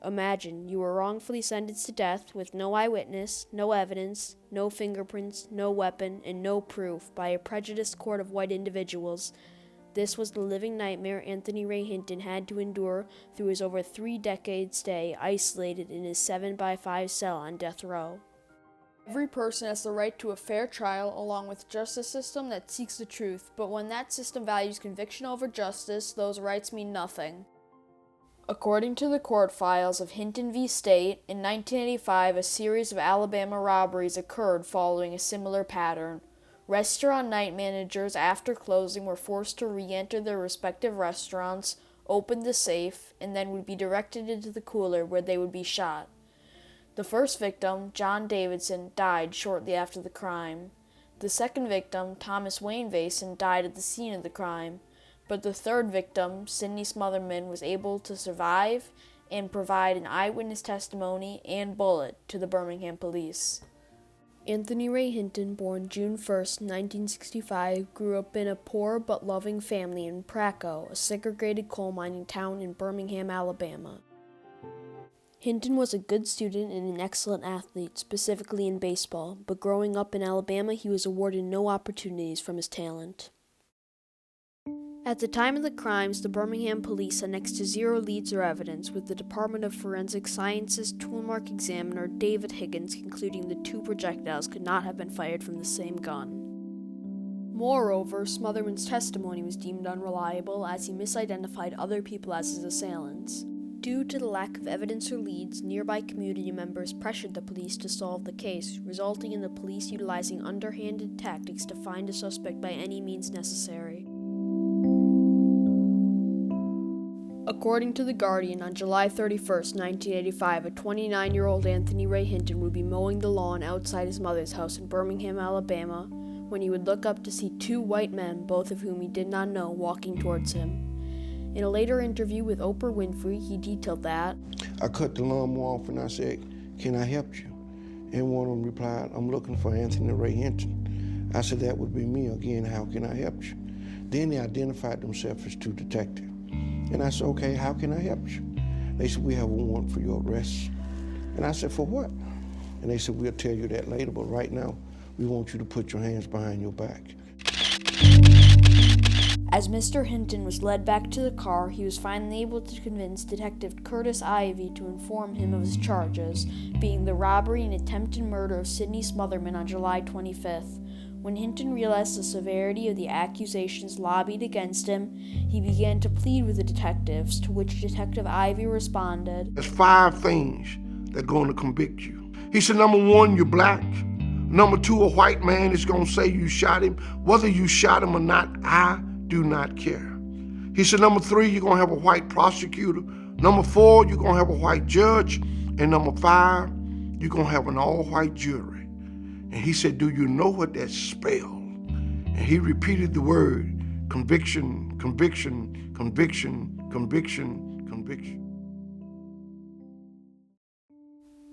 Imagine you were wrongfully sentenced to death with no eyewitness, no evidence, no fingerprints, no weapon, and no proof by a prejudiced court of white individuals. This was the living nightmare Anthony Ray Hinton had to endure through his over 3-decade stay isolated in his 7x5 cell on death row. Every person has the right to a fair trial along with a justice system that seeks the truth, but when that system values conviction over justice, those rights mean nothing. According to the court files of Hinton v. State, in 1985 a series of Alabama robberies occurred following a similar pattern. Restaurant night managers, after closing, were forced to re-enter their respective restaurants, open the safe, and then would be directed into the cooler where they would be shot. The first victim, John Davidson, died shortly after the crime. The second victim, Thomas Wayne Vason, died at the scene of the crime. But the third victim, Sidney Smotherman, was able to survive and provide an eyewitness testimony and bullet to the Birmingham police. Anthony Ray Hinton, born June 1, 1965, grew up in a poor but loving family in Praco, a segregated coal mining town in Birmingham, Alabama. Hinton was a good student and an excellent athlete, specifically in baseball, but growing up in Alabama, he was awarded no opportunities from his talent. At the time of the crimes, the Birmingham police had next to zero leads or evidence, with the Department of Forensic Sciences toolmark examiner David Higgins concluding the 2 projectiles could not have been fired from the same gun. Moreover, Smotherman's testimony was deemed unreliable as he misidentified other people as his assailants. Due to the lack of evidence or leads, nearby community members pressured the police to solve the case, resulting in the police utilizing underhanded tactics to find a suspect by any means necessary. According to The Guardian, on July 31, 1985, a 29-year-old Anthony Ray Hinton would be mowing the lawn outside his mother's house in Birmingham, Alabama, when he would look up to see 2 white men, both of whom he did not know, walking towards him. In a later interview with Oprah Winfrey, he detailed that, I cut the lawnmower off and I said, "Can I help you?" And one of them replied, "I'm looking for Anthony Ray Hinton." I said, "That would be me again. How can I help you?" Then they identified themselves as 2 detectives. And I said, "Okay, how can I help you?" They said, "We have a warrant for your arrest." And I said, "For what?" And they said, "We'll tell you that later, but right now, we want you to put your hands behind your back." As Mr. Hinton was led back to the car, he was finally able to convince Detective Curtis Ivey to inform him of his charges, being the robbery and attempted murder of Sidney Smotherman on July 25th. When Hinton realized the severity of the accusations lobbied against him, he began to plead with the detectives, to which Detective Ivey responded, "There's 5 things that are going to convict you." He said, "Number 1, you're black. Number 2, a white man is going to say you shot him. Whether you shot him or not, I do not care." He said, "Number 3, you're going to have a white prosecutor. Number 4, you're going to have a white judge. And number 5, you're going to have an all-white jury." And he said, "Do you know what that spells?" And he repeated the word, conviction, conviction, conviction, conviction, conviction.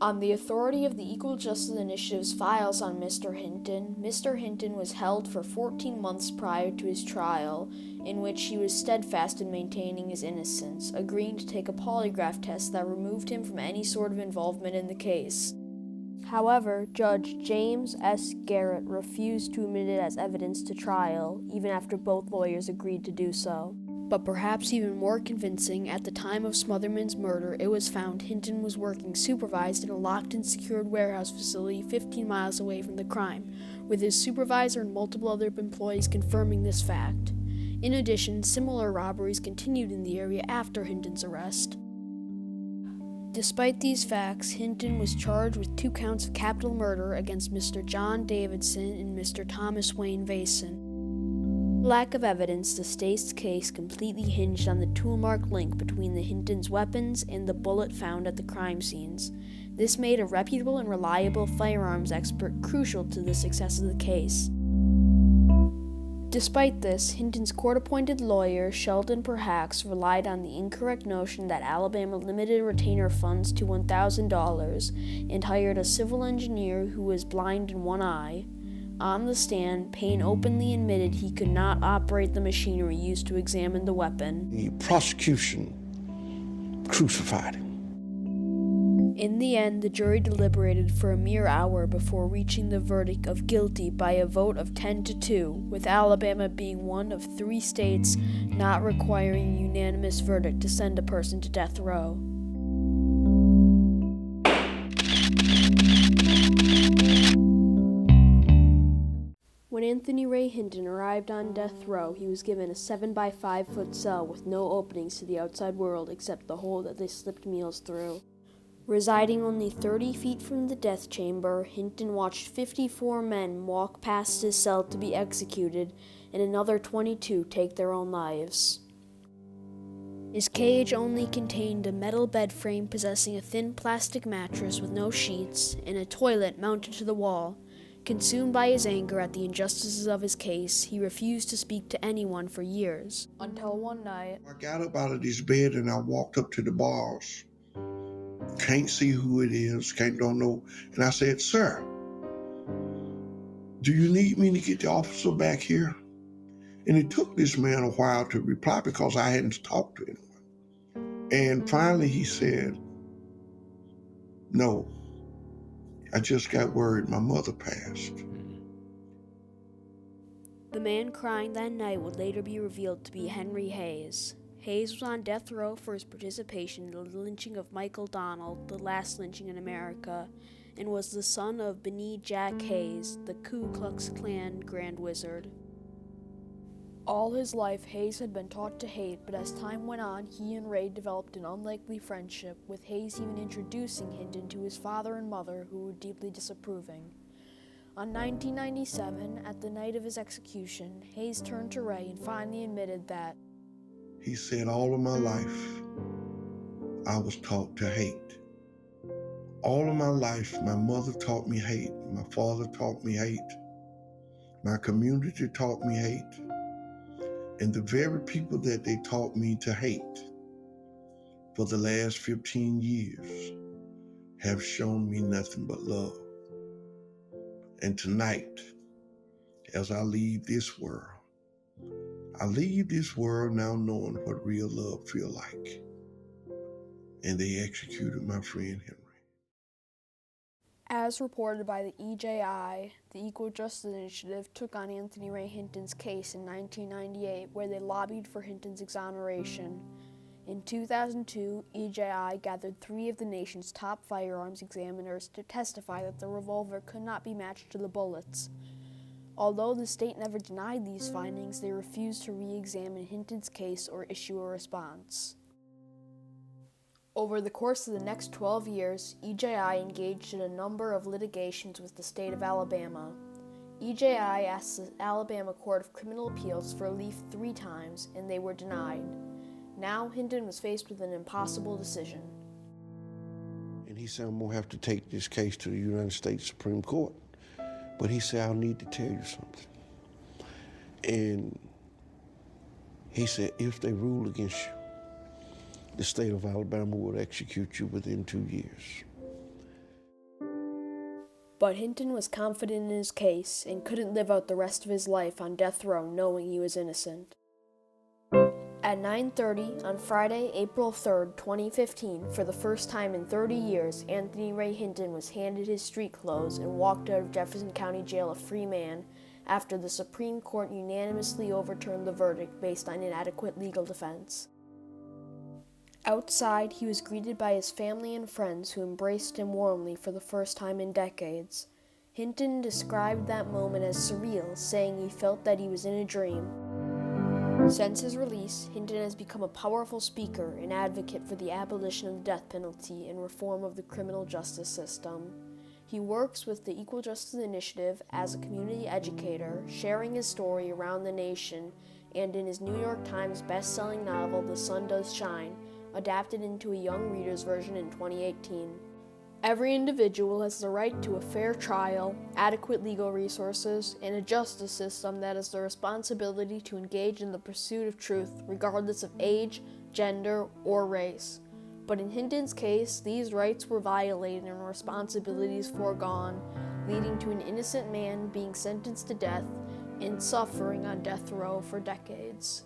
On the authority of the Equal Justice Initiative's files on Mr. Hinton was held for 14 months prior to his trial, in which he was steadfast in maintaining his innocence, agreeing to take a polygraph test that removed him from any sort of involvement in the case. However, Judge James S. Garrett refused to admit it as evidence to trial, even after both lawyers agreed to do so. But perhaps even more convincing, at the time of Smotherman's murder, it was found Hinton was working supervised in a locked and secured warehouse facility 15 miles away from the crime, with his supervisor and multiple other employees confirming this fact. In addition, similar robberies continued in the area after Hinton's arrest. Despite these facts, Hinton was charged with 2 counts of capital murder against Mr. John Davidson and Mr. Thomas Wayne Vason. Lack of evidence, the state's case completely hinged on the toolmark link between the Hinton's weapons and the bullet found at the crime scenes. This made a reputable and reliable firearms expert crucial to the success of the case. Despite this, Hinton's court-appointed lawyer, Sheldon Perhacs, relied on the incorrect notion that Alabama limited retainer funds to $1,000 and hired a civil engineer who was blind in one eye. On the stand, Payne openly admitted he could not operate the machinery used to examine the weapon. The prosecution crucified him. In the end, the jury deliberated for a mere hour before reaching the verdict of guilty by a vote of 10-2, with Alabama being one of 3 states not requiring a unanimous verdict to send a person to death row. When Anthony Ray Hinton arrived on death row, he was given a 7-by-5-foot cell with no openings to the outside world except the hole that they slipped meals through. Residing only 30 feet from the death chamber, Hinton watched 54 men walk past his cell to be executed and another 22 take their own lives. His cage only contained a metal bed frame possessing a thin plastic mattress with no sheets and a toilet mounted to the wall. Consumed by his anger at the injustices of his case, he refused to speak to anyone for years. Until one night, I got up out of this bed and I walked up to the bars. Can't see who it is, don't know. And I said, "Sir, do you need me to get the officer back here?" And it took this man a while to reply because I hadn't talked to anyone. And finally he said, "No, I just got word my mother passed." The man crying that night would later be revealed to be Henry Hayes. Hayes was on death row for his participation in the lynching of Michael Donald, the last lynching in America, and was the son of Benny Jack Hayes, the Ku Klux Klan Grand Wizard. all his life Hayes had been taught to hate, but as time went on, he and Ray developed an unlikely friendship, with Hayes even introducing Hinton to his father and mother, who were deeply disapproving. On 1997, at the night of his execution, Hayes turned to Ray and finally admitted that he said, "All of my life, I was taught to hate. All of my life, my mother taught me hate. My father taught me hate. My community taught me hate. And the very people that they taught me to hate for the last 15 years have shown me nothing but love. And tonight, as I leave this world, I leave this world now knowing what real love feel like." And they executed my friend Henry. as reported by the EJI, the Equal Justice Initiative took on Anthony Ray Hinton's case in 1998, where they lobbied for Hinton's exoneration. In 2002, EJI gathered 3 of the nation's top firearms examiners to testify that the revolver could not be matched to the bullets. Although the state never denied these findings, they refused to re-examine Hinton's case or issue a response. Over the course of the next 12 years, EJI engaged in a number of litigations with the state of Alabama. EJI asked the Alabama Court of Criminal Appeals for relief 3 times, and they were denied. Now, Hinton was faced with an impossible decision. And he said, "I'm going to have to take this case to the United States Supreme Court." But he said, "I'll need to tell you something." And he said, "If they rule against you, the state of Alabama will execute you within 2 years." But Hinton was confident in his case and couldn't live out the rest of his life on death row knowing he was innocent. At 9:30 on Friday, April 3rd, 2015, for the first time in 30 years, Anthony Ray Hinton was handed his street clothes and walked out of Jefferson County Jail a free man after the Supreme Court unanimously overturned the verdict based on inadequate legal defense. Outside, he was greeted by his family and friends who embraced him warmly for the first time in decades. Hinton described that moment as surreal, saying he felt that he was in a dream. Since his release, Hinton has become a powerful speaker and advocate for the abolition of the death penalty and reform of the criminal justice system. He works with the Equal Justice Initiative as a community educator, sharing his story around the nation, and in his New York Times best-selling novel, The Sun Does Shine, adapted into a young reader's version in 2018. Every individual has the right to a fair trial, adequate legal resources, and a justice system that has the responsibility to engage in the pursuit of truth, regardless of age, gender, or race. But in Hinton's case, these rights were violated and responsibilities foregone, leading to an innocent man being sentenced to death and suffering on death row for decades.